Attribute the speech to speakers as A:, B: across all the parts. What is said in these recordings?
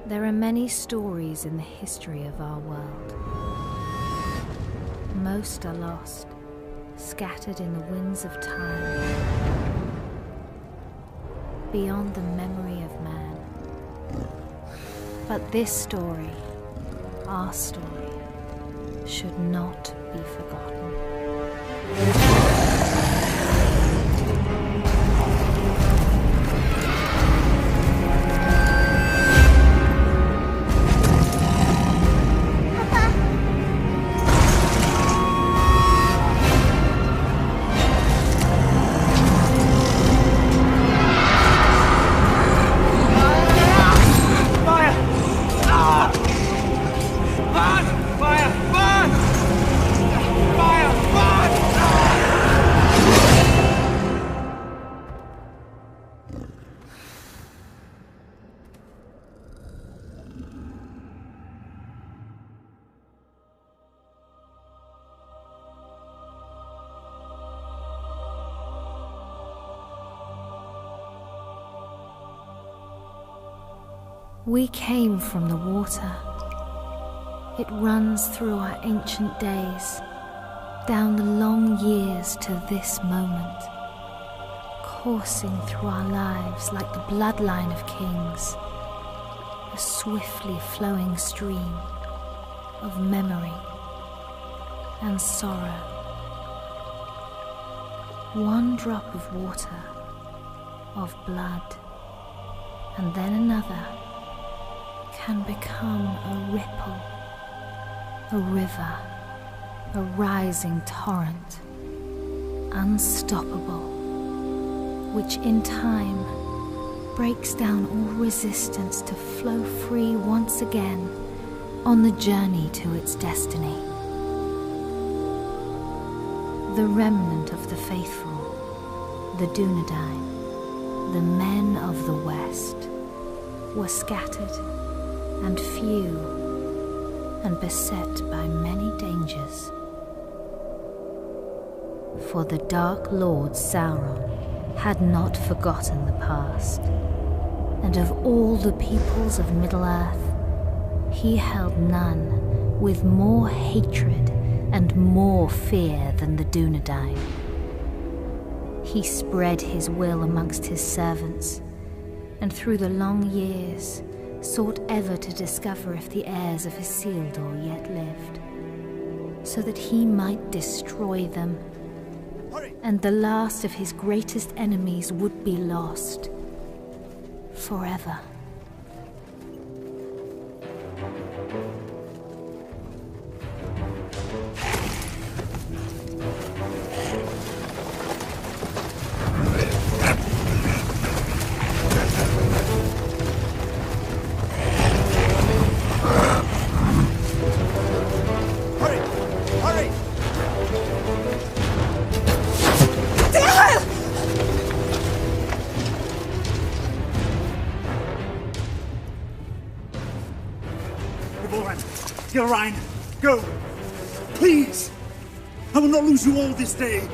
A: There are many stories in the history of our world. Most are lost, scattered in the winds of time, beyond the memory of man. But this story, our story, should not be forgotten. We came from the water. It runs through our ancient days, down the long years to this moment, coursing through our lives like the bloodline of kings, a swiftly flowing stream of memory and sorrow. One drop of water, of blood, and then another, can become a ripple, a river, a rising torrent, unstoppable, which in time breaks down all resistance to flow free once again on the journey to its destiny. The remnant of the faithful, the Dunedain, the men of the West, were scattered and few, and beset by many dangers. For the Dark Lord Sauron had not forgotten the past, and of all the peoples of Middle-earth, he held none with more hatred and more fear than the Dunedain. He spread his will amongst his servants, and through the long years sought ever to discover if the heirs of Isildur yet lived, so that he might destroy them, and the last of his greatest enemies would be lost forever.
B: Ryan, go! Please! I will not lose you all this day!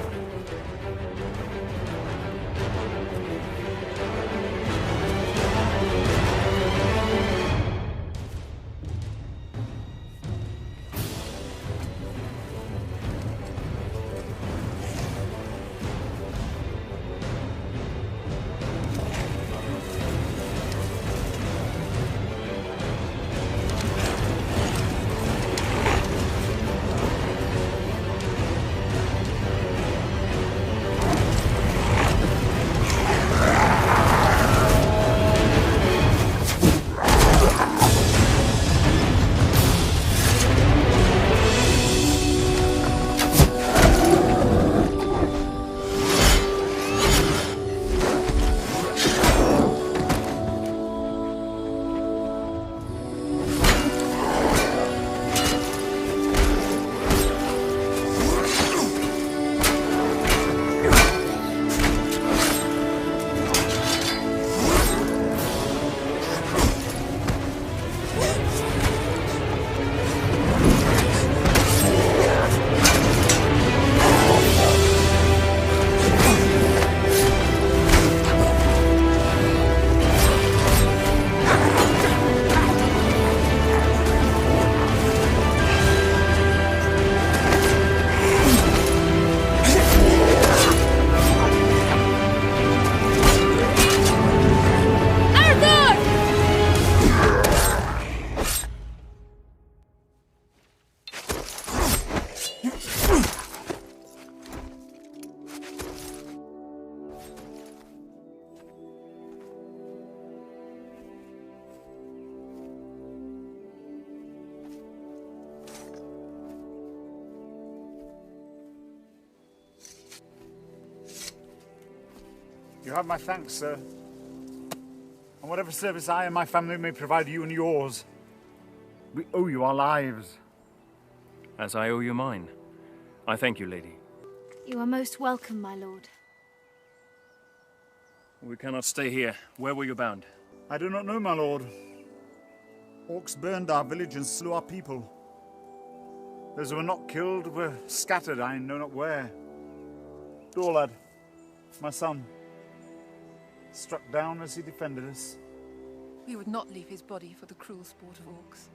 B: You have my thanks, sir. And whatever service I and my family may provide you and yours, we owe you our lives.
C: As I owe you mine. I thank you, lady.
A: You are most welcome, my lord.
C: We cannot stay here. Where were you bound?
B: I do not know, my lord. Orcs burned our village and slew our people. Those who were not killed were scattered, I know not where. Dorlad, my son, struck down as he defended us.
D: We would not leave his body for the cruel sport of orcs.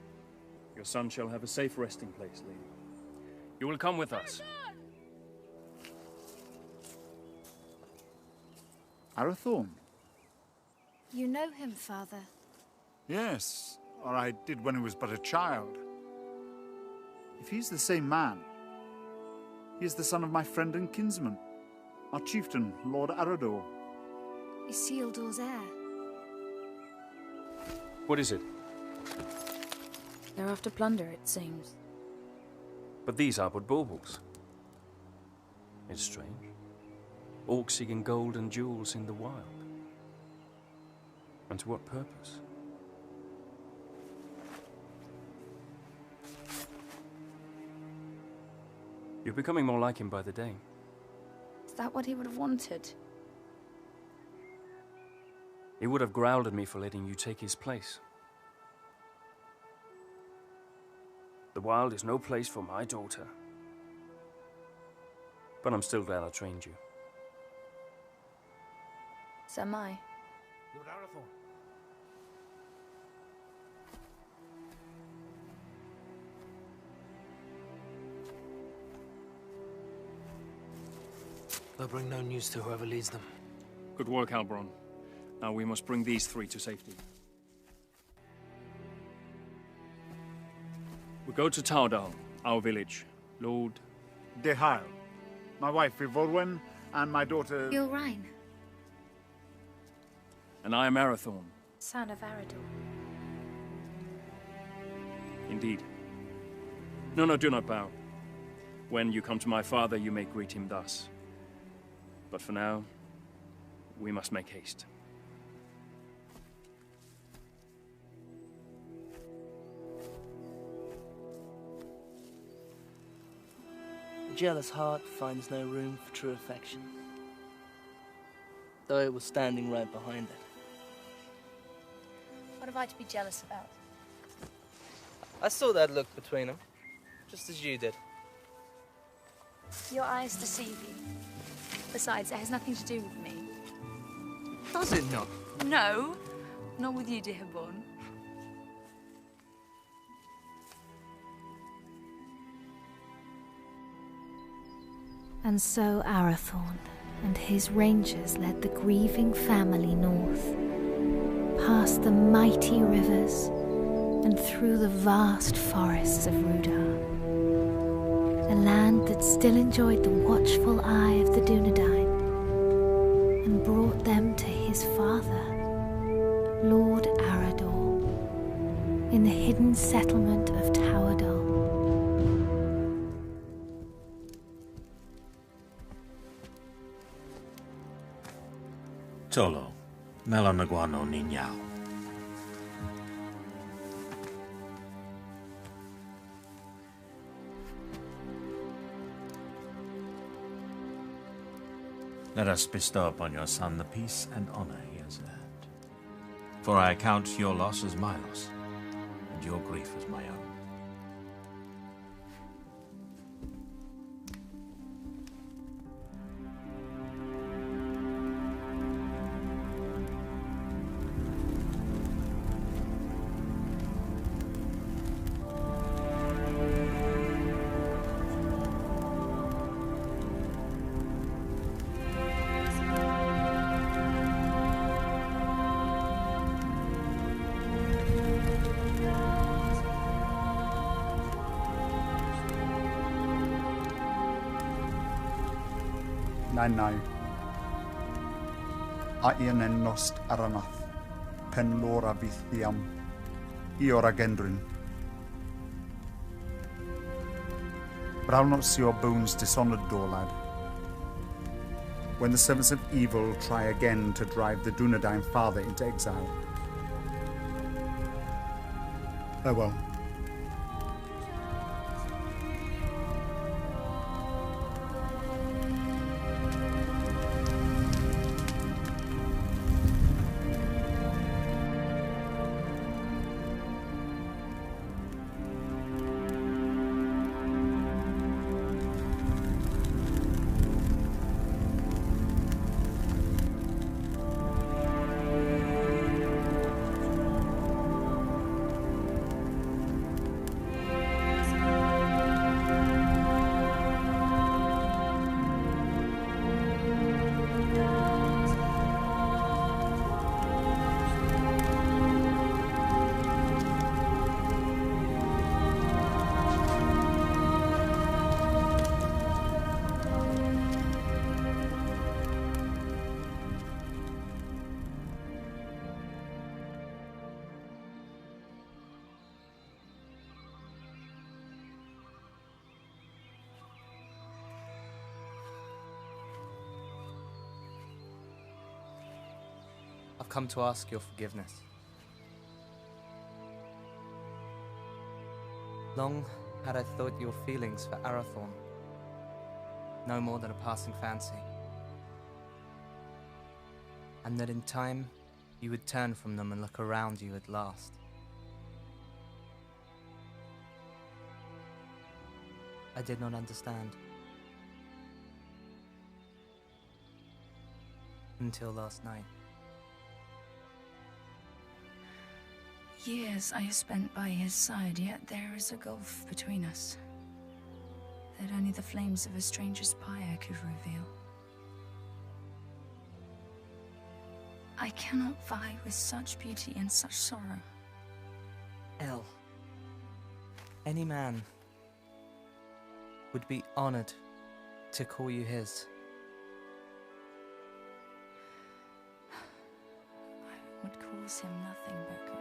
C: Your son shall have a safe resting place, lady. You will come with us.
B: Arathorn?
A: You know him, father?
B: Yes, or I did when he was but a child. If he's the same man, he is the son of my friend and kinsman, our chieftain, Lord Arador.
A: Isildur's heir.
C: What is it?
E: They're after plunder, it seems.
C: But these are but baubles. It's strange. Orcs seeking gold and jewels in the wild. And to what purpose? You're becoming more like him by the day.
E: Is that what he would have wanted?
C: He would have growled at me for letting you take his place. The wild is no place for my daughter. But I'm still glad I trained you.
E: So am I.
F: Lord Arathorn. They'll bring no news to whoever leads them.
C: Good work, Halbron. Now we must bring these three to safety. We go to Tardal, our village. Lord...
B: Dehail, my wife Ivorwen, and my daughter...
A: Ylrain,
C: And I am Arathorn.
A: son of Arador.
C: Indeed. No, do not bow. When you come to my father, you may greet him thus. But for now, we must make haste.
G: A jealous heart finds no room for true affection, though it was standing right behind it.
E: What have I to be jealous about?
G: I saw that look between them, just as you did.
E: Your eyes deceive you. Besides, it has nothing to do with me.
G: Does it not?
E: No, not with you, dear Born.
A: And so Arathorn and his rangers led the grieving family north, past the mighty rivers and through the vast forests of Rudar, a land that still enjoyed the watchful eye of the Dunedain, and brought them to his father, Lord Arador, in the hidden settlement of Towerdal.
F: Tolo, Melanaguano Niñao. Let us bestow upon your son the peace and honor he has earned. For I account your loss as my loss, and your grief as my own.
B: Nai. A ian en nost aranath, pen lora vithiam, iora gendrin. But I'll not see your bones dishonored, Dorlad. when the servants of evil try again to drive the Dunedain father into exile. Oh well.
G: I've come to ask your forgiveness. Long had I thought your feelings for Arathorn no more than a passing fancy, and that in time you would turn from them and look around you at last. I did not understand. Until last night.
H: Years I have spent by his side, yet there is a gulf between us that only the flames of a stranger's pyre could reveal. I cannot vie with such beauty and such sorrow.
G: El, any man would be honored to call you his.
H: I would cause him nothing but grief.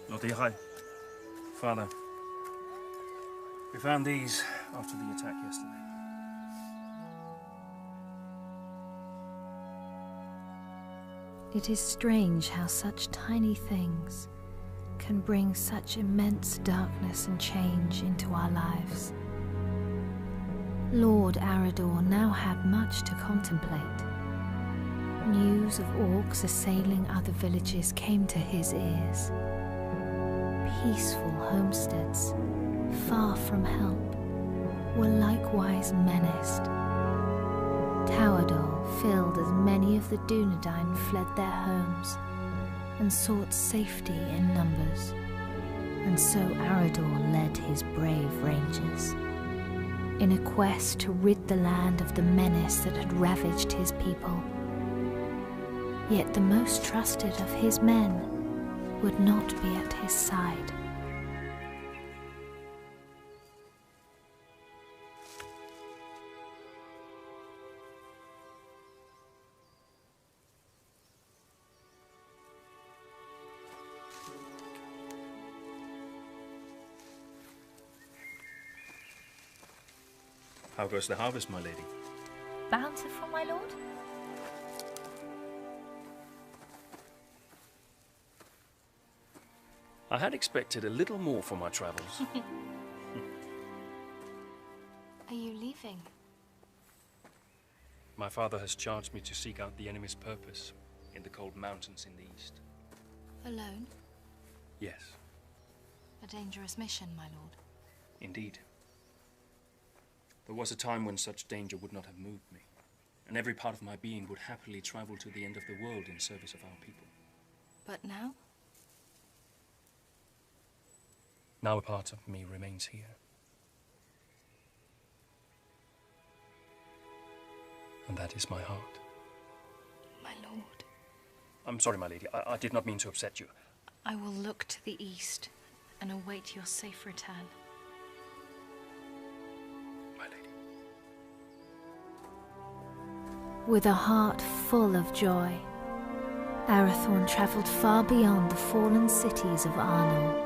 C: Lord Father, we found these after the attack yesterday.
A: It is strange how such tiny things can bring such immense darkness and change into our lives. Lord Arador now had much to contemplate. News of orcs assailing other villages came to his ears. Peaceful homesteads, far from help, were likewise menaced. Towerdal filled as many of the Dunedain fled their homes and sought safety in numbers, and so Arador led his brave rangers in a quest to rid the land of the menace that had ravaged his people. Yet the most trusted of his men would not be at his side.
C: How goes the harvest, my lady?
E: Bountiful, my lord?
C: I had expected a little more for my travels.
E: Are you leaving?
C: My father has charged me to seek out the enemy's purpose in the cold mountains in the east.
E: Alone?
C: Yes.
E: A dangerous mission, my lord.
C: Indeed. There was a time when such danger would not have moved me, and every part of my being would happily travel to the end of the world in service of our people.
E: But now?
C: Now a part of me remains here. And that is my heart.
E: My lord.
C: I'm sorry, my lady. I did not mean to upset you.
E: I will look to the east and await your safe return.
C: My lady.
A: With a heart full of joy, Arathorn travelled far beyond the fallen cities of Arnor.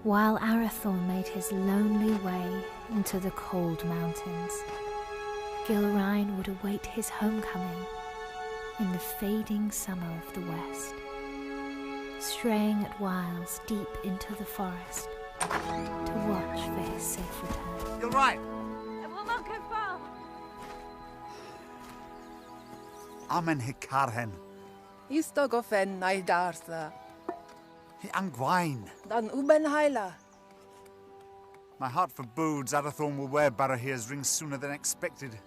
A: While Arathorn made his lonely way into the cold mountains, Gilrain would await his homecoming in the fading summer of the west, straying at whiles deep into the forest to watch for his safe return.
B: You're right.
E: I will not go far.
B: Amen hikarhen.
D: Istogofen naidartha.
B: Hi angwain.
D: Dan uben haila.
B: My heart forebodes Arathorn will wear Barahir's ring sooner than expected.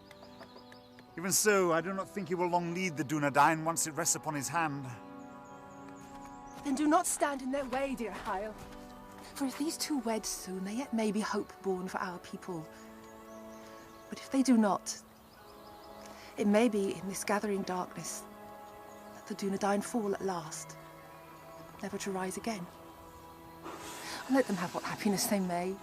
B: Even so, I do not think he will long need the Dunedain once it rests upon his hand.
D: Then do not stand in their way, dear Hyle. For if these two wed soon, there yet may be hope born for our people. But if they do not, it may be in this gathering darkness that the Dunedain fall at last, never to rise again. Let them have what happiness they may.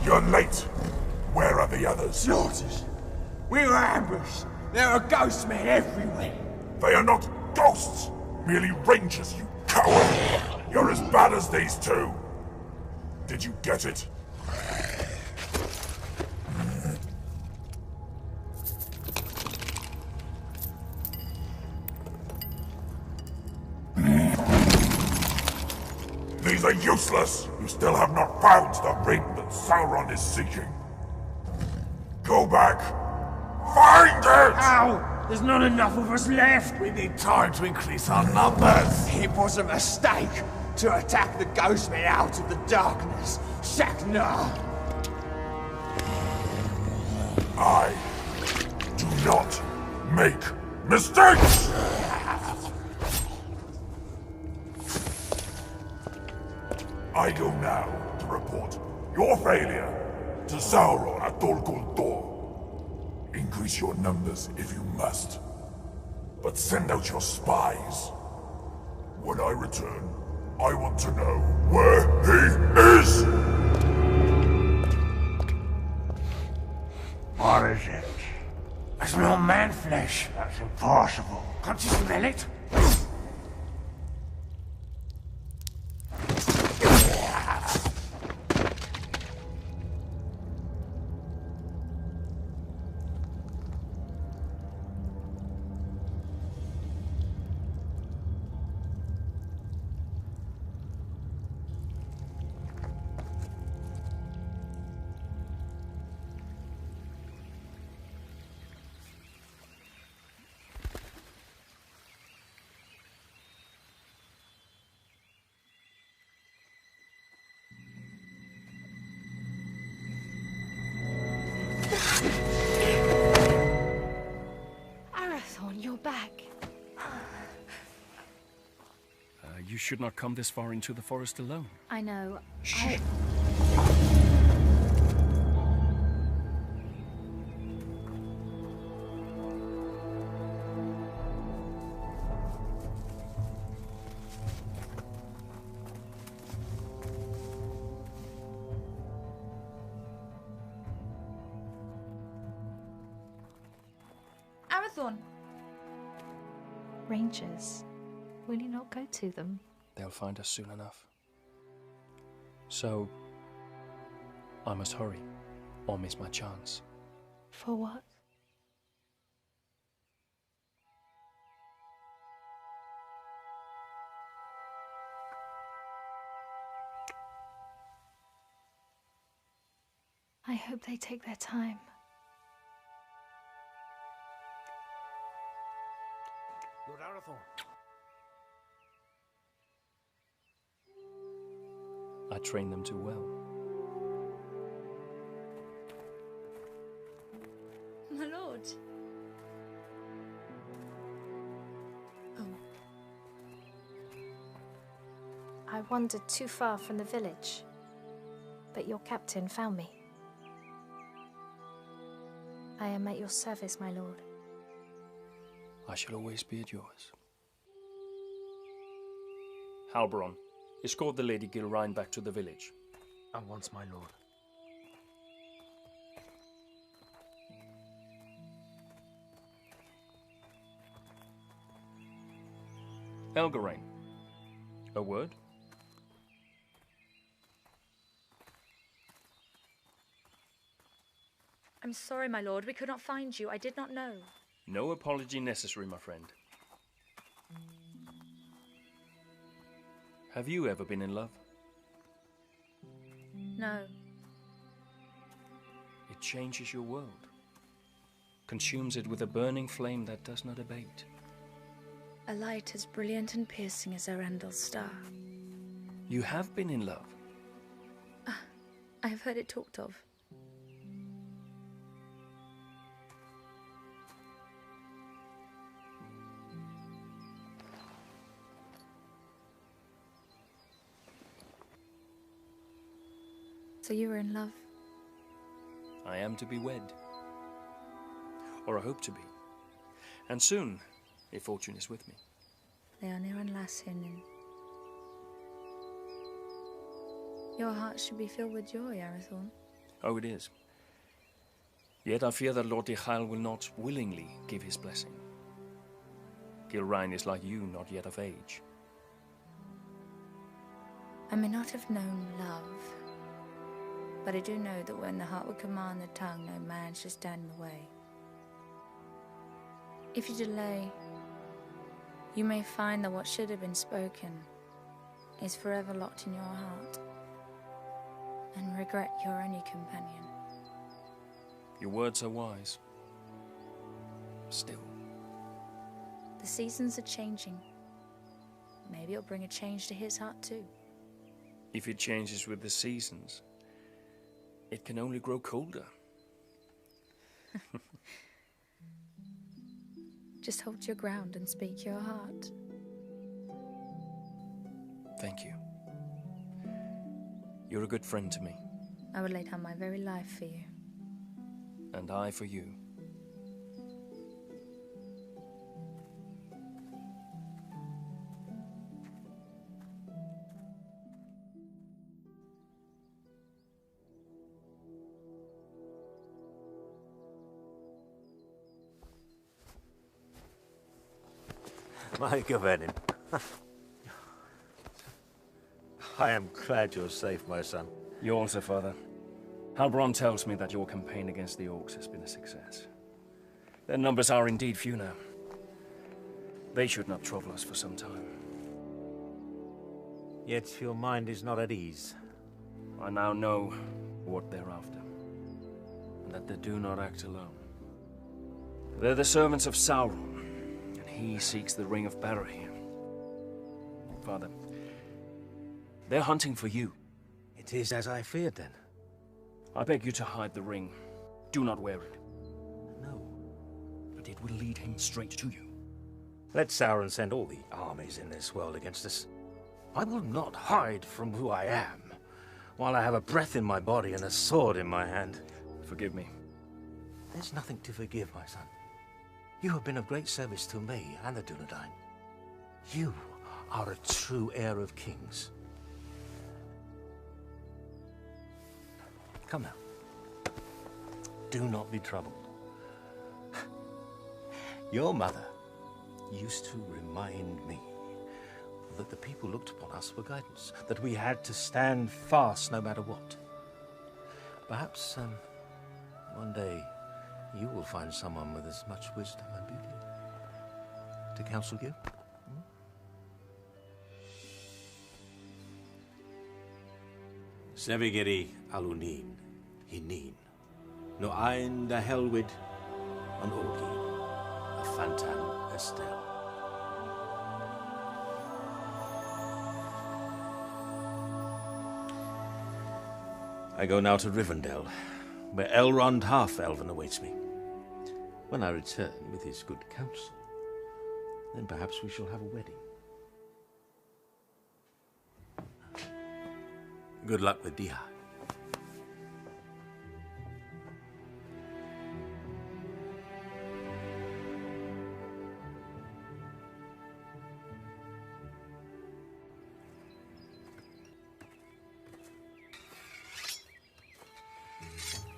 I: You're late. Where are the others?
J: Slaughtered. We were ambushed. There are ghost men everywhere.
I: They are not ghosts. Merely rangers, you coward. You're as bad as these two. Did you get it? These are useless! You still have not found the ring that Sauron is seeking. Go back! Find it!
J: Ow! There's not enough of us left!
I: We need time to increase our numbers!
J: It was a mistake to attack the ghost men out of the darkness. Shaknar!
I: I do not make mistakes! I go now to report your failure to Sauron at Dol Guldur. Increase your numbers if you must, but send out your spies. When I return, I want to know where he is!
J: What is it? I smell man flesh. That's impossible. Can't you smell it?
E: Arathorn, you're back.
C: You should not come this far into the forest alone.
E: I know.
C: Shh.
E: Arathorn! Rangers. Will you not go to them?
C: They'll find us soon enough. So, I must hurry, or miss my chance.
E: For what? I hope they take their time.
K: Lord Arathorn.
C: I trained them too well.
E: My lord. Oh. I wandered too far from the village, but your captain found me. I am at your service, my lord.
C: I shall always be at yours. Halberon, escort the Lady Gilrine back to the village.
K: At once, my lord.
C: Elgarain, a word?
E: I'm sorry, my lord. We could not find you. I did not know.
C: No apology necessary, my friend. Have you ever been in love?
E: No.
C: It changes your world, consumes it with a burning flame that does not abate.
H: A light as brilliant and piercing as Erendel's star.
C: You have been in love.
H: I have heard it talked of. So you were in love?
C: I am to be wed. Or I hope to be. And soon, if fortune is with me.
H: They are near Lassin. Your heart should be filled with joy, Arathorn.
C: Oh, it is. Yet I fear that Lord Dichael will not willingly give his blessing. Gilrine is like you, not yet of age.
H: I may not have known love, but I do know that when the heart would command the tongue, no man should stand in the way. If you delay, you may find that what should have been spoken is forever locked in your heart, and regret your only companion.
C: Your words are wise. Still.
H: The seasons are changing. Maybe it'll bring a change to his heart too.
C: If it changes with the seasons, it can only grow colder.
H: Just hold your ground and speak your heart.
C: Thank you. You're a good friend to me.
H: I would lay down my very life for you.
C: And I for you.
F: My Gavenin. I am glad you're safe, my son.
C: You also, Father. Halbrand tells me that your campaign against the orcs has been a success. Their numbers are indeed few now. They should not trouble us for some time.
F: Yet your mind is not at ease.
C: I now know what they're after, and that they do not act alone. They're the servants of Sauron, and he seeks the Ring of Barahir. Father, they're hunting for you.
F: It is as I feared, then.
C: I beg you to hide the ring. Do not wear it.
F: No.
C: But it will lead him straight to you.
F: Let Sauron send all the armies in this world against us. I will not hide from who I am, while I have a breath in my body and a sword in my hand.
C: Forgive me.
F: There's nothing to forgive, my son. You have been of great service to me and the Dunedain. You are a true heir of kings. Come now. Do not be troubled. Your mother used to remind me that the people looked upon us for guidance, that we had to stand fast no matter what. Perhaps one day you will find someone with as much wisdom and beauty to counsel you. Sevigeri alunin, hinin, no ein da helwid, an orgi, a fantan estel. I go now to Rivendell, where Elrond Half-Elven awaits me. When I return with his good counsel, then perhaps we shall have a wedding. Good luck with Diha.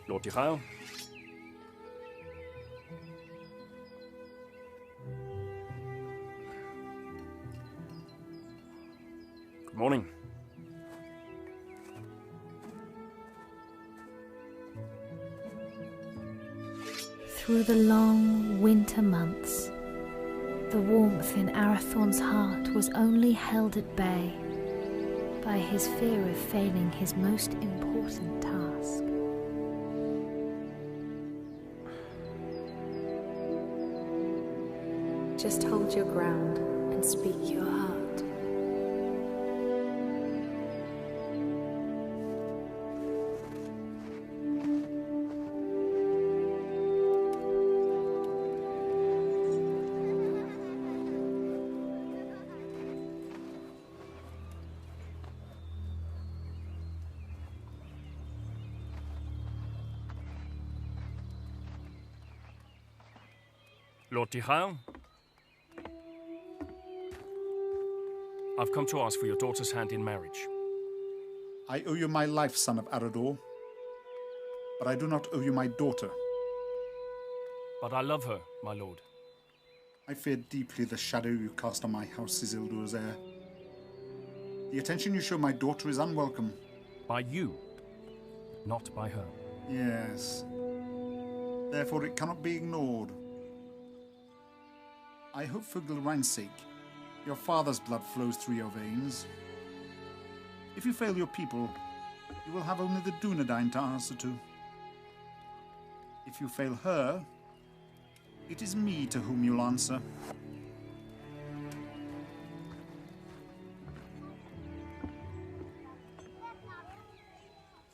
C: Lord Tirael. Good morning.
A: Through the long winter months, the warmth in Arathorn's heart was only held at bay by his fear of failing his most important task.
L: Just hold your ground and speak your heart.
C: Lord Tirael? I've come to ask for your daughter's hand in marriage.
B: I owe you my life, son of Arador. But I do not owe you my daughter.
C: But I love her, my lord.
B: I fear deeply the shadow you cast on my house, Isildur's heir. The attention you show my daughter is unwelcome.
C: By you, not by her.
B: Yes. Therefore it cannot be ignored. I hope for Gilrain's sake, your father's blood flows through your veins. If you fail your people, you will have only the Dunedain to answer to. If you fail her, it is me to whom you'll answer.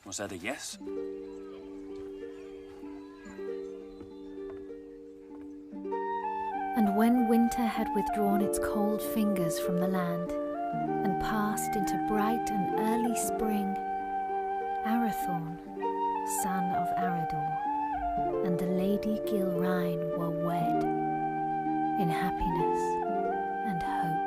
C: Was that a yes?
A: And when winter had withdrawn its cold fingers from the land and passed into bright and early spring, Arathorn, son of Arador, and the Lady Gilrain were wed in happiness and hope.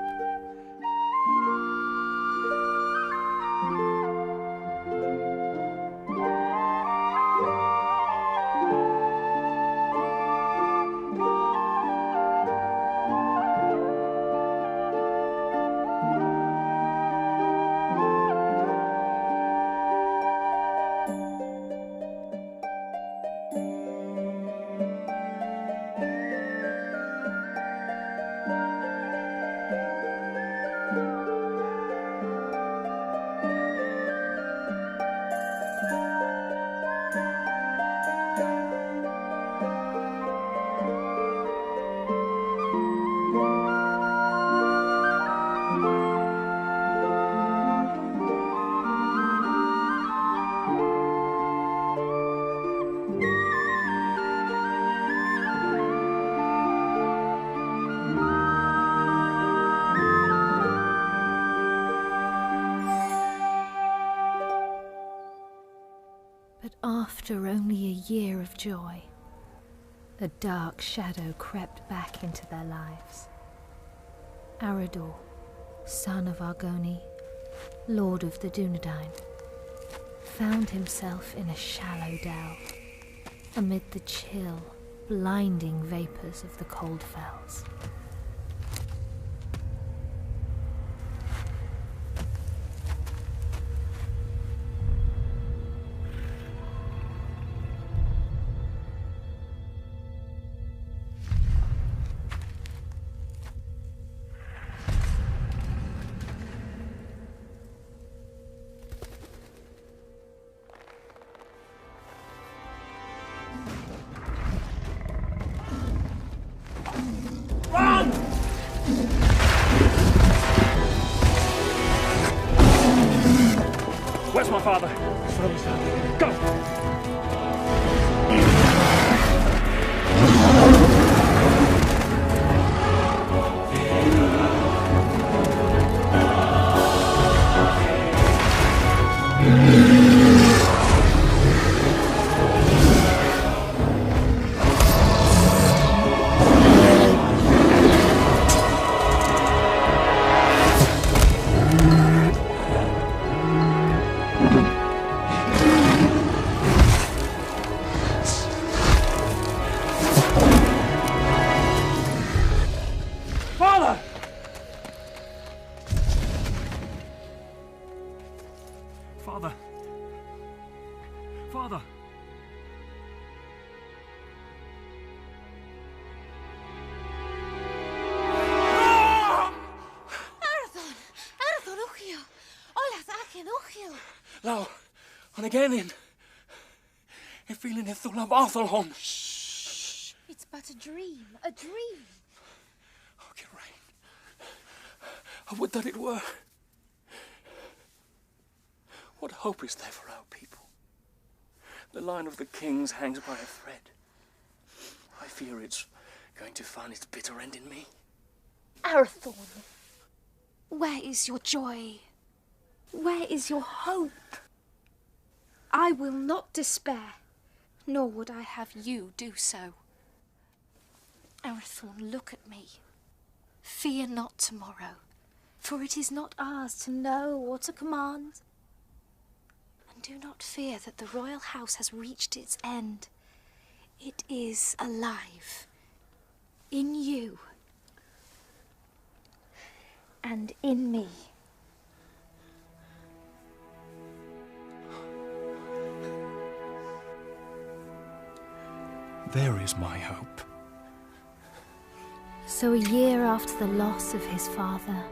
A: After only a year of joy, a dark shadow crept back into their lives. Arador, son of Argoni, lord of the Dunedain, found himself in a shallow dell, amid the chill, blinding vapors of the cold fells.
C: Where's my father? Go! Father! Father!
M: Arathon, Uchio! Olas Achen, Uchio!
C: Now, and again in. A feeling it through love Arthelholm.
M: Shh! It's but a dream, a dream.
C: Oh, Geraint. I would that it were. What hope is there for our people? The line of the kings hangs by a thread. I fear it's going to find its bitter end in me.
M: Arathorn, where is your joy? Where is your hope? I will not despair, nor would I have you do so. Arathorn, look at me. Fear not tomorrow, for it is not ours to know or to command. And do not fear that the royal house has reached its end. It is alive. In you. And in me.
C: There is my hope.
A: So a year after the loss of his father,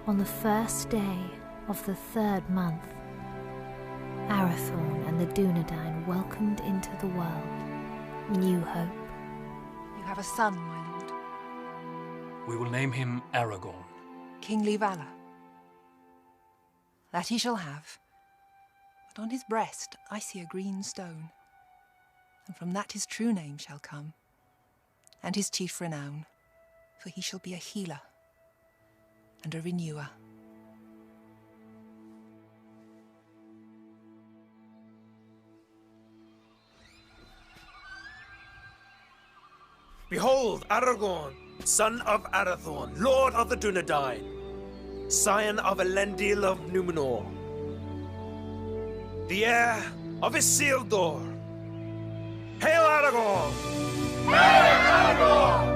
A: on the first day of the 3rd month, Arathorn and the Dunedain welcomed into the world new hope.
D: You have a son, my lord.
C: We will name him Aragorn.
D: Kingly valor. That he shall have. But on his breast I see a green stone. And from that his true name shall come, and his chief renown, for he shall be a healer and a renewer.
K: Behold, Aragorn, son of Arathorn, lord of the Dunedain, scion of Elendil of Numenor, the heir of Isildur. Hail Aragorn! Hail Aragorn!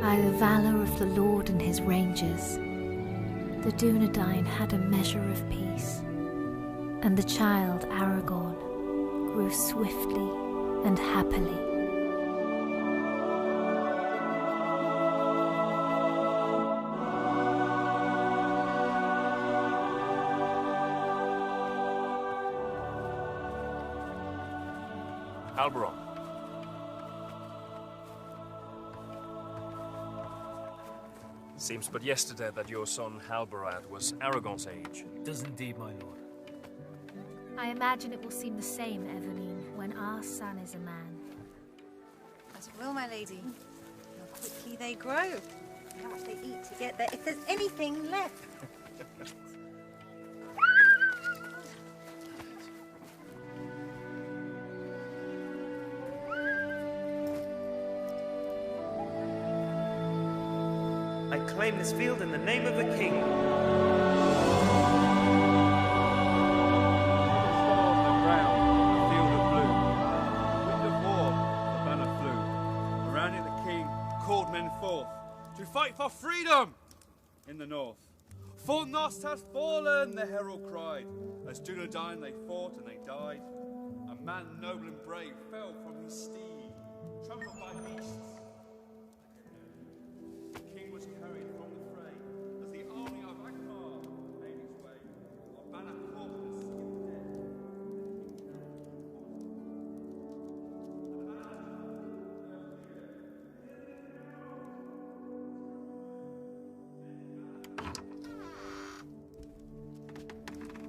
A: By the valour of the Lord and his rangers, the Dunedain had a measure of peace, and the child Aragorn grew swiftly and happily.
C: Alberon. Seems but yesterday that your son Halbarad was Aragorn's age.
K: It does indeed, my lord.
A: I imagine it will seem the same, Eveline, when our son is a man.
N: As it will, my lady. How quickly they grow. How much they eat to get there, if there's anything left.
K: claim this field in the name of the king.
O: To fight for freedom in the north. For Nost has fallen, the herald cried. As Dunedain they fought and they died. A man noble and brave fell from his steed, trampled by beasts. The king was carried from the fray as the army of Akbar made its way. Our banner corpus in dead.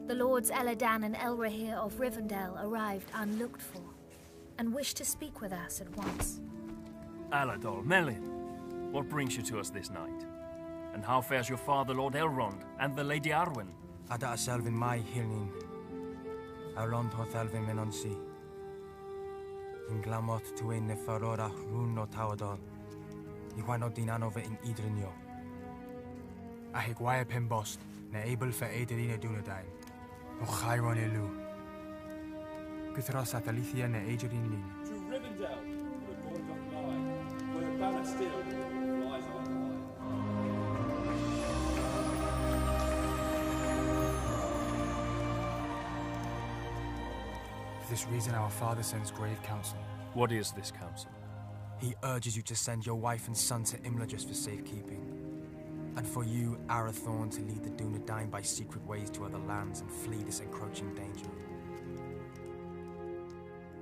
A: The Lords Eladan and Elrahir of Rivendell arrived unlooked for, and wished to speak with us at once.
C: Aladol, Melin, what brings you to us this night? And how fares your father, Lord Elrond, and the Lady Arwen?
P: Ada Selvin mai hirnin. Elrond hoth Elvin menonsi. In glamot tuin ne farora rún no tawadol. Iwan dinano ve in idrinio.
Q: Ahigwaya pimbost, ne able for Aederina Dunedain. O Chiron elu. Guthros Athalicia ne Aederin lin.
O: To Rivendell, the boy doth lie, where the banner still flies on high.
Q: For this reason our father sends grave counsel.
C: What is this counsel?
P: He urges you to send your wife and son to Imla just for safekeeping. And for you, Arathorn, to lead the Dunedain by secret ways to other lands and flee this encroaching danger.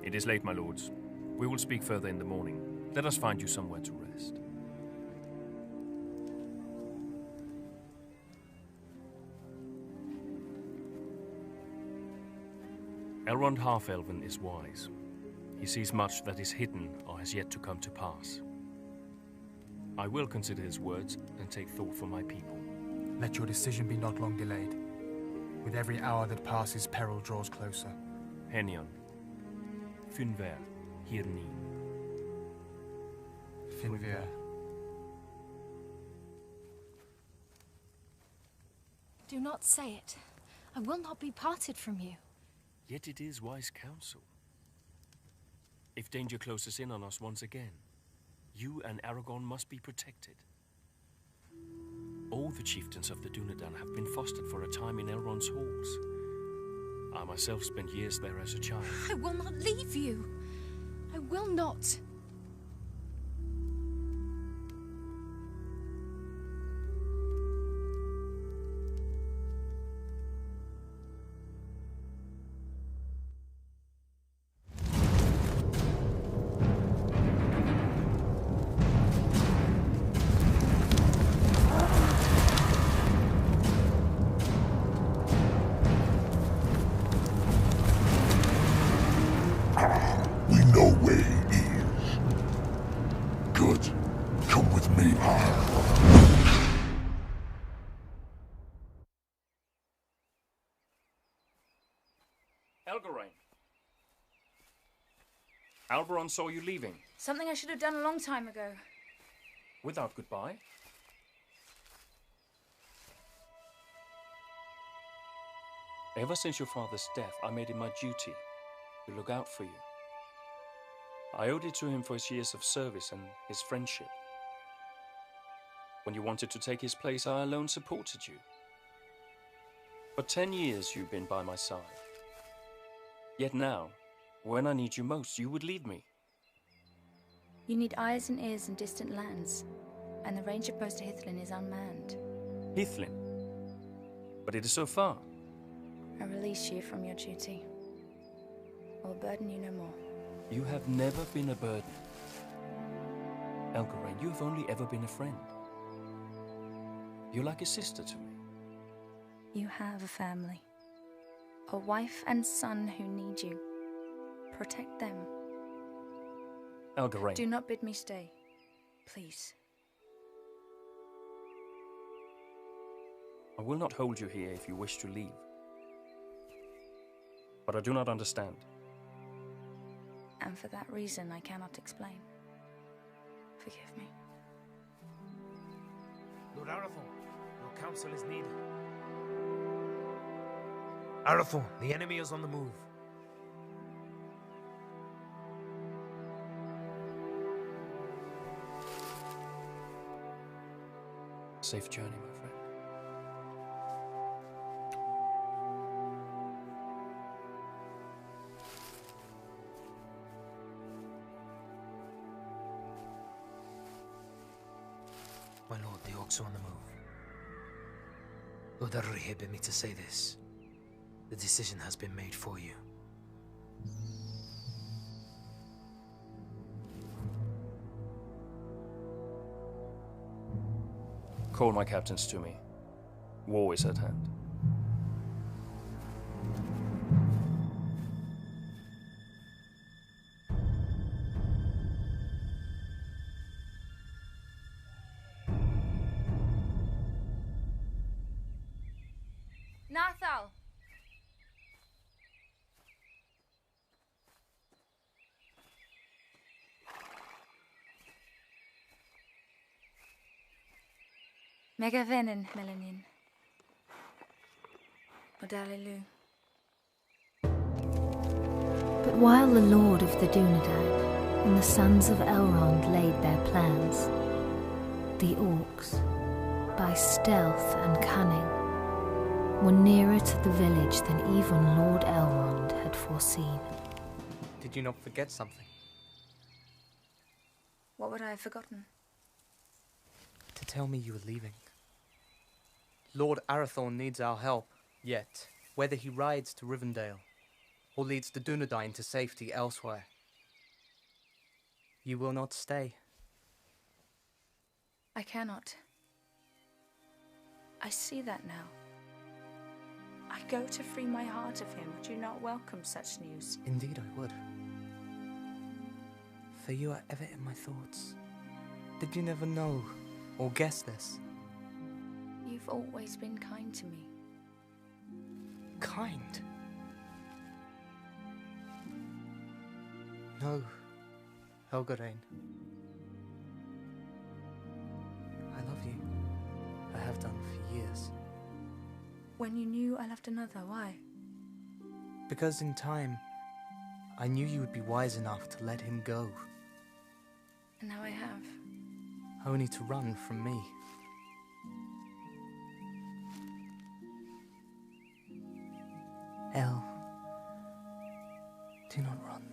C: It is late, my lords. We will speak further in the morning. Let us find you somewhere to rest. Elrond Half-Elven is wise. He sees much that is hidden or has yet to come to pass. I will consider his words and take thought for my people.
Q: Let your decision be not long delayed. With every hour that passes, peril draws closer.
C: Henion. Finver. Hirni.
Q: Finver.
M: Do not say it. I will not be parted from you.
C: Yet it is wise counsel. If danger closes in on us once again, you and Aragorn must be protected. All the chieftains of the Dunedain have been fostered for a time in Elrond's halls. I myself spent years there as a child.
M: I will not leave you. I will not.
I: We know where he is. Good. Come with me.
C: Elgarain. Alberon saw you leaving.
H: Something I should have done a long time ago.
C: Without goodbye? Ever since your father's death, I made it my duty to look out for you. I owed it to him for his years of service and his friendship. When you wanted to take his place, I alone supported you. For 10 years you've been by my side. Yet now, when I need you most, you would leave me.
H: You need eyes and ears in distant lands, and the ranger post to Hithlin is unmanned.
C: Hithlin? But it is so far.
H: I release you from your duty. I will burden you no more.
C: You have never been a burden. Elgarain, you have only ever been a friend. You're like a sister to me.
H: You have a family. A wife and son who need you. Protect them.
C: Elgarain.
H: Do not bid me stay. Please.
C: I will not hold you here if you wish to leave. But I do not understand.
H: And for that reason, I cannot explain. Forgive me.
K: Lord Arathorn, your counsel is needed. Arathorn, the enemy is on the move.
C: Safe journey, my friend.
K: My lord, the orcs are on the move. Lord Arri bid me to say this. The decision has been made for you.
C: Call my captains to me. War is at hand.
H: Nathal! Megavenin, Melanin. Odalilu.
A: But while the Lord of the Dunedain and the sons of Elrond laid their plans, the orcs, by stealth and cunning, were nearer to the village than even Lord Elrond had foreseen.
G: Did you not forget something?
H: What would I have forgotten?
G: To tell me you were leaving. Lord Arathorn needs our help, yet whether he rides to Rivendell or leads the Dunedain to safety elsewhere, you will not stay.
H: I cannot. I see that now. I go to free my heart of him. Would you not welcome such news?
G: Indeed I would. For you are ever in my thoughts. Did you never know or guess this?
H: You've always been kind to me.
G: Kind? No, Helgarain. I love you. I have done for years.
H: When you knew I loved another, why?
G: Because in time, I knew you would be wise enough to let him go.
H: And now I have.
G: Only to run from me. El, do not run.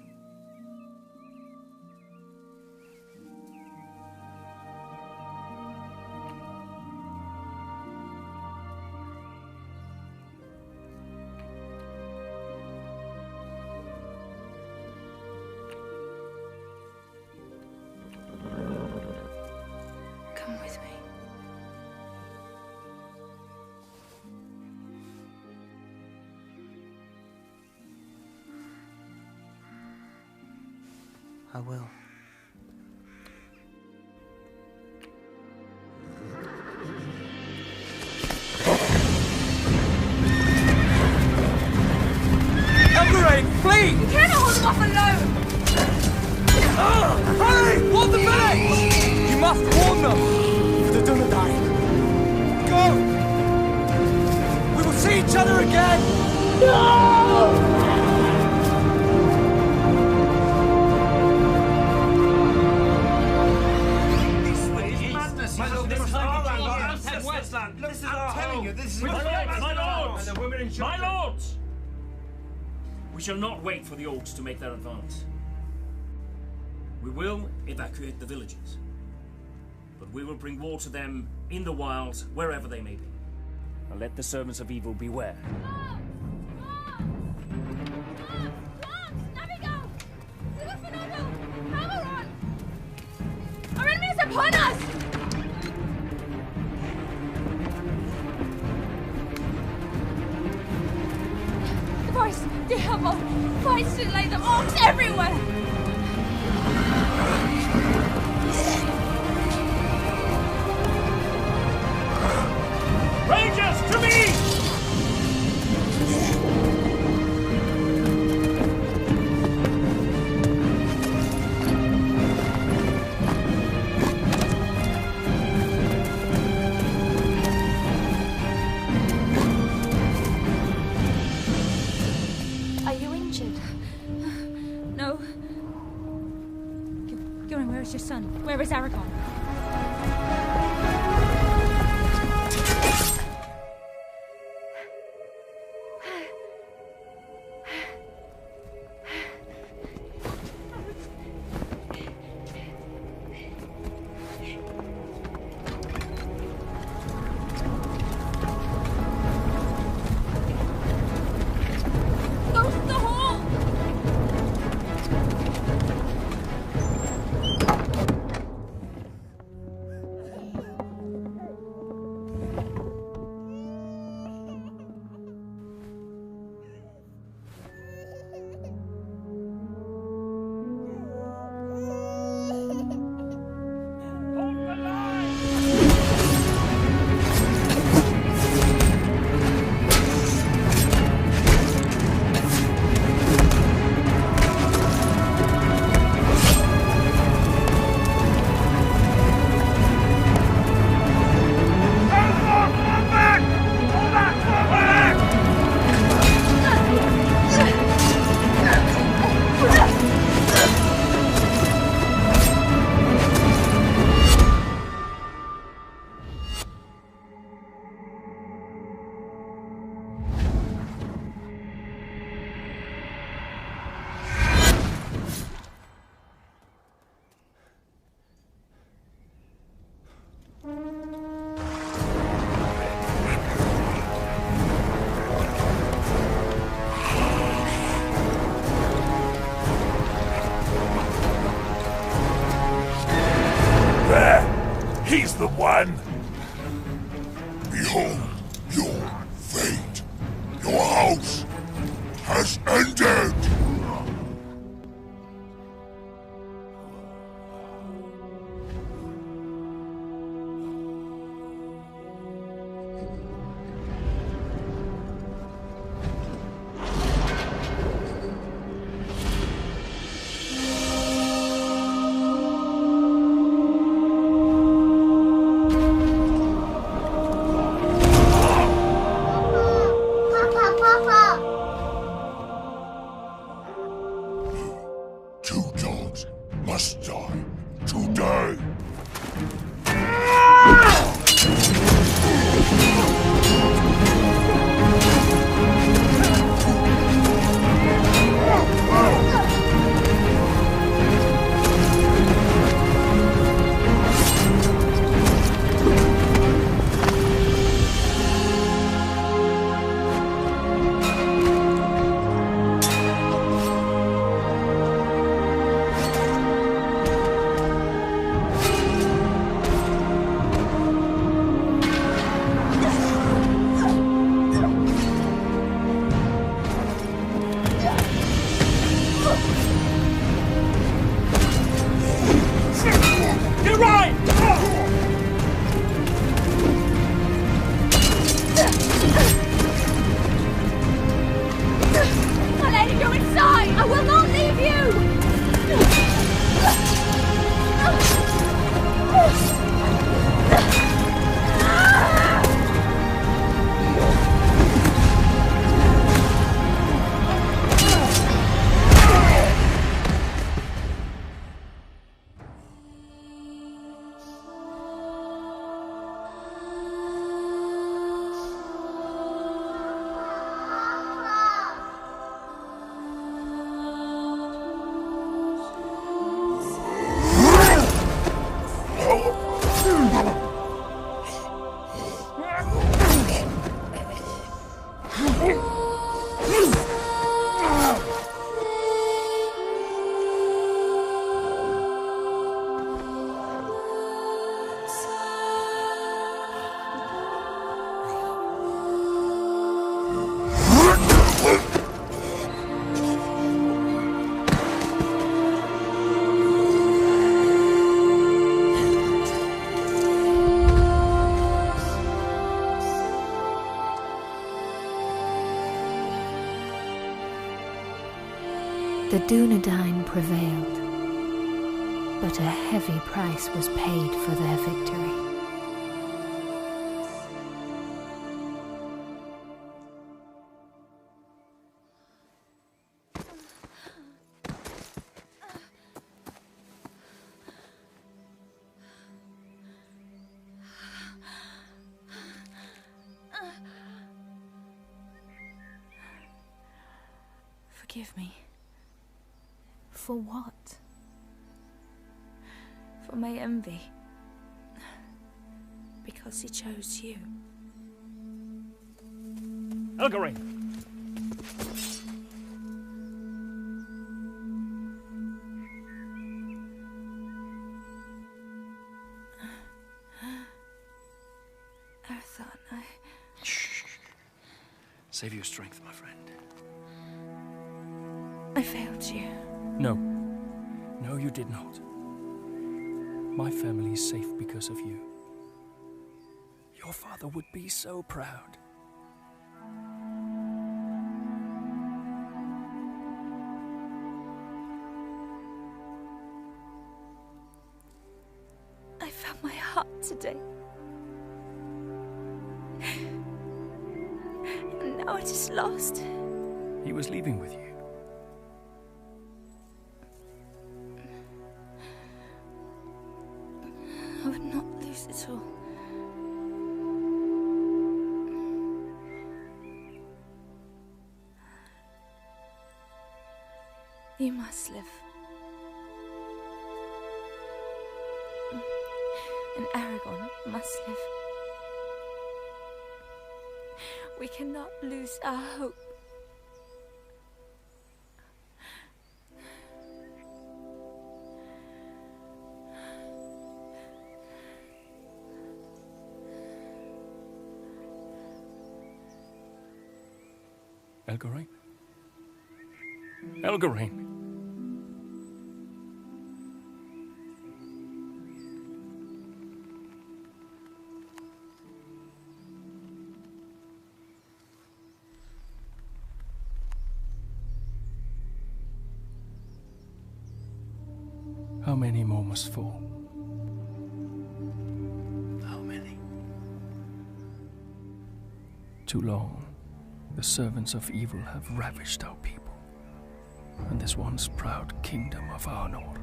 H: Come with me.
G: I will.
P: Elgarain, flee!
H: You cannot hold them off alone!
P: Hurry! Warn the village! You must warn them! The Dunedain. Go! We will see each other again! No!
C: My lords! We shall not wait for the orcs to make their advance. We will evacuate the villages. But we will bring war to them in the wilds, wherever they may be. And let the servants of evil beware.
H: Our enemy is upon us! Voice, the Hammer! Fights to lay them orcs everywhere!
C: Rangers, to me!
H: Gurren, where is your son? Where is Aragon?
I: He's the one! Behold your fate. Your house has ended! Must die today.
A: The Dunedain prevailed, but a heavy price was paid for their victory.
H: forgive me
A: For what?
H: for my envy. Because he chose you.
C: Elgarine!
H: Arathorn,
C: Save your strength, my friend.
H: I failed you.
C: No. No, you did not. My family is safe because of you. Your father would be so proud.
H: I found my heart today. And now it is lost.
C: He was leaving with you.
H: I would not lose it all. You must live. And Aragorn must live. We cannot lose our hope.
C: Elgarine? Elgarine! How many more must fall?
F: How many?
C: Too long. The servants of evil have ravished our people, and this once proud kingdom of Arnor.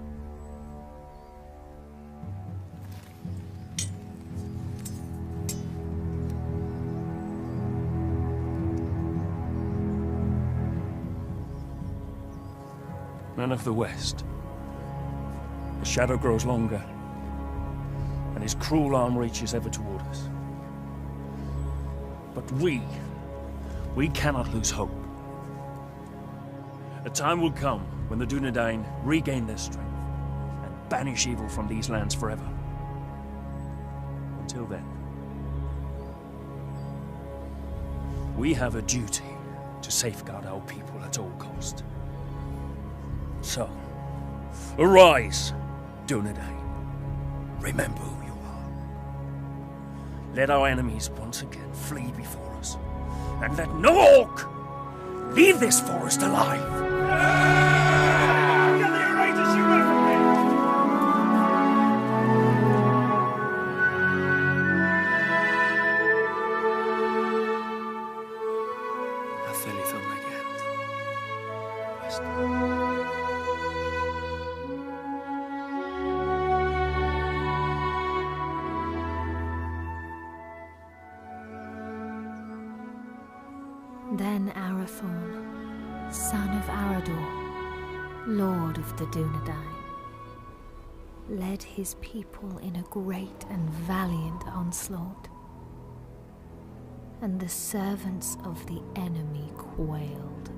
C: Men of the West, the shadow grows longer, and his cruel arm reaches ever toward us. But we cannot lose hope. A time will come when the Dunedain regain their strength and banish evil from these lands forever. Until then, we have a duty to safeguard our people at all cost. So, arise, Dunedain. Remember who you are. Let our enemies once again flee before us, and let no orc leave this forest alive.
A: Then Arathorn, son of Arador, lord of the Dunedain, led his people in a great and valiant onslaught, and the servants of the enemy quailed.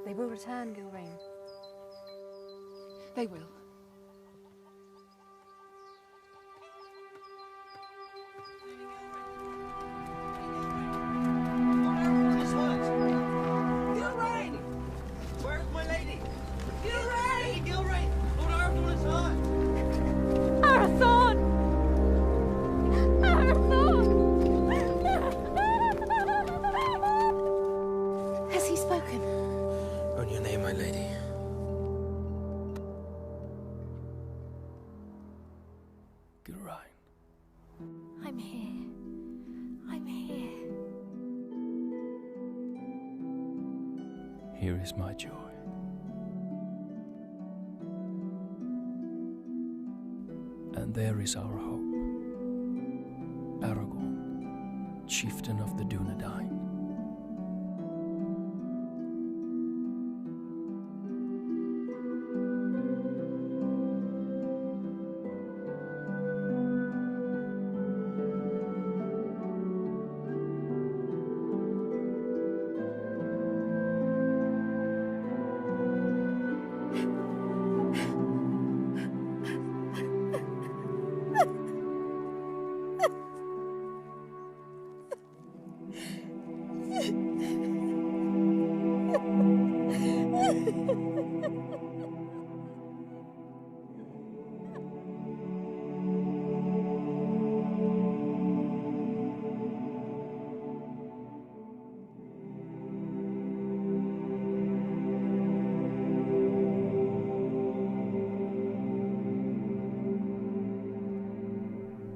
D: They will return, Gilrain. They will.
K: Gilrain! Where's my lady? Gilrain! Lady Gilrain! Lord Arathorn is hurt!
M: Arathorn! Arathorn!
D: Has he spoken?
K: On your name, my lady.
C: Gilrain.
M: I'm here. I'm here.
C: Here is my joy. And there is our hope. Aragorn, chieftain of the Dunedain.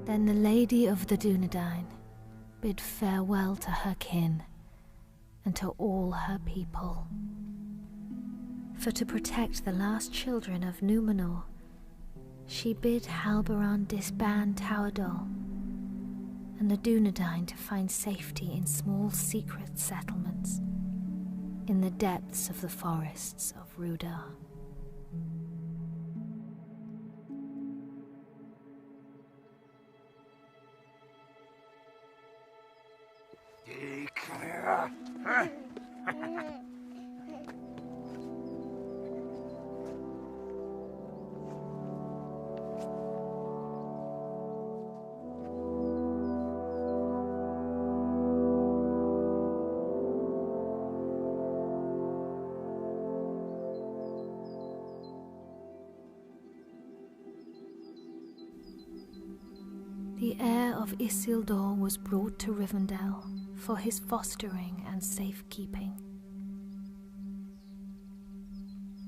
A: Then the Lady of the Dunedain bid farewell to her kin and to all her people. For to protect the last children of Númenor, she bid Halberon disband Tauerdal and the Dunedain to find safety in small secret settlements in the depths of the forests of Rudar. The heir of Isildur was brought to Rivendell for his fostering and safekeeping.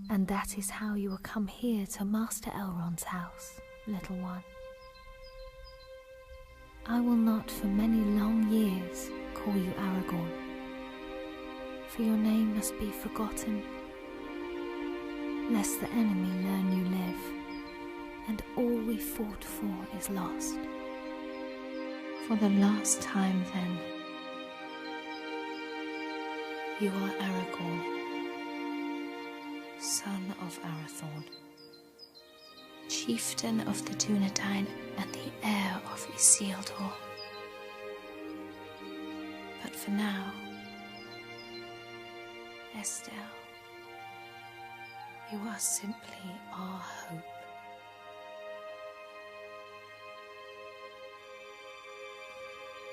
A: And that is how you will come here to Master Elrond's house, little one. I will not for many long years call you Aragorn, for your name must be forgotten, lest the enemy learn you live, and all we fought for is lost. For the last time, then, you are Aragorn, son of Arathorn, chieftain of the Dunedain and the heir of Isildur. But for now, Estelle, you are simply our hope.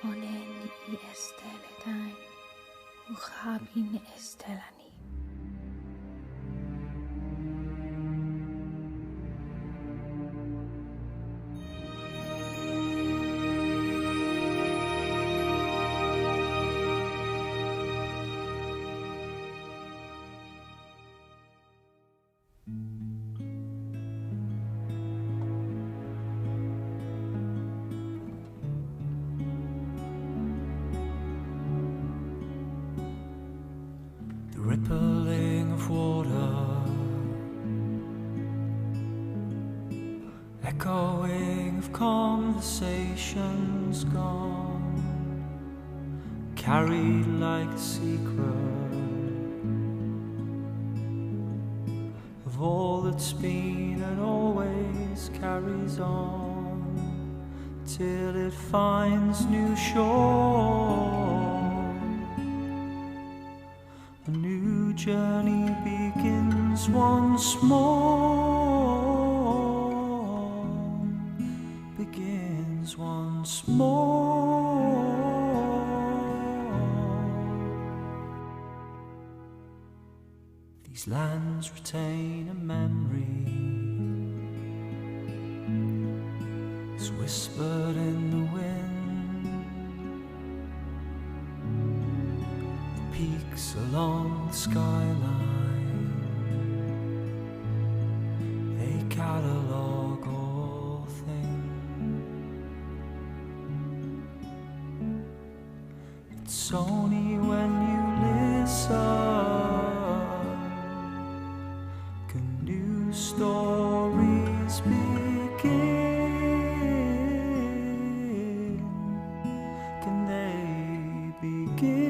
A: Onen I Esteledain, Uchabin Estelani.
R: Rippling of water, echoing of conversations gone, carried like a secret of all that's been and always carries on till it finds new shore. A new journey begins once more, begins once more. These lands retain a memory, it's whispered in the wind. The peaks along the skyline, they catalogue all things. It's only when you listen can new stories begin. Can they begin?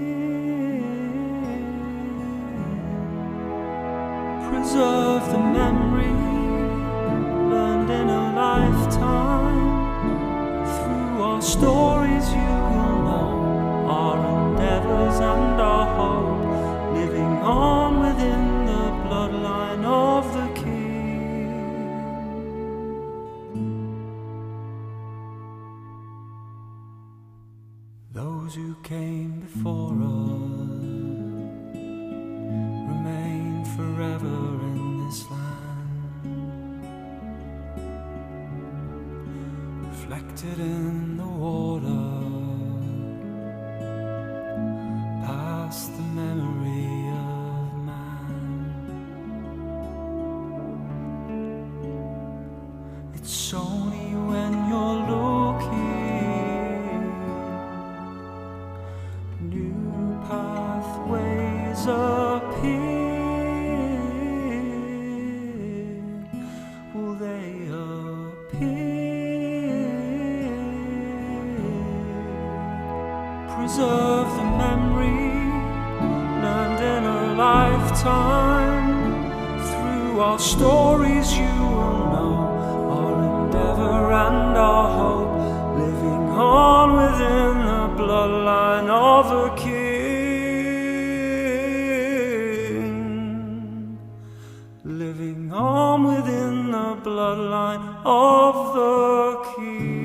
R: Preserve the memory learned in a lifetime. Through our stories you will know our endeavors and our hope, living on within the bloodline of the King. Those who came before us remain forever in this land, reflected in the water, past the memory of man. It's only when you're looking, new pathways appear. Will they appear? Preserve the memory learned in a lifetime. Through our stories you will know our endeavor and our hope, living on within the bloodline of the King. Living on within the bloodline of the King.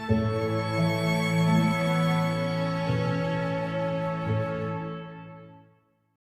R: Thank you.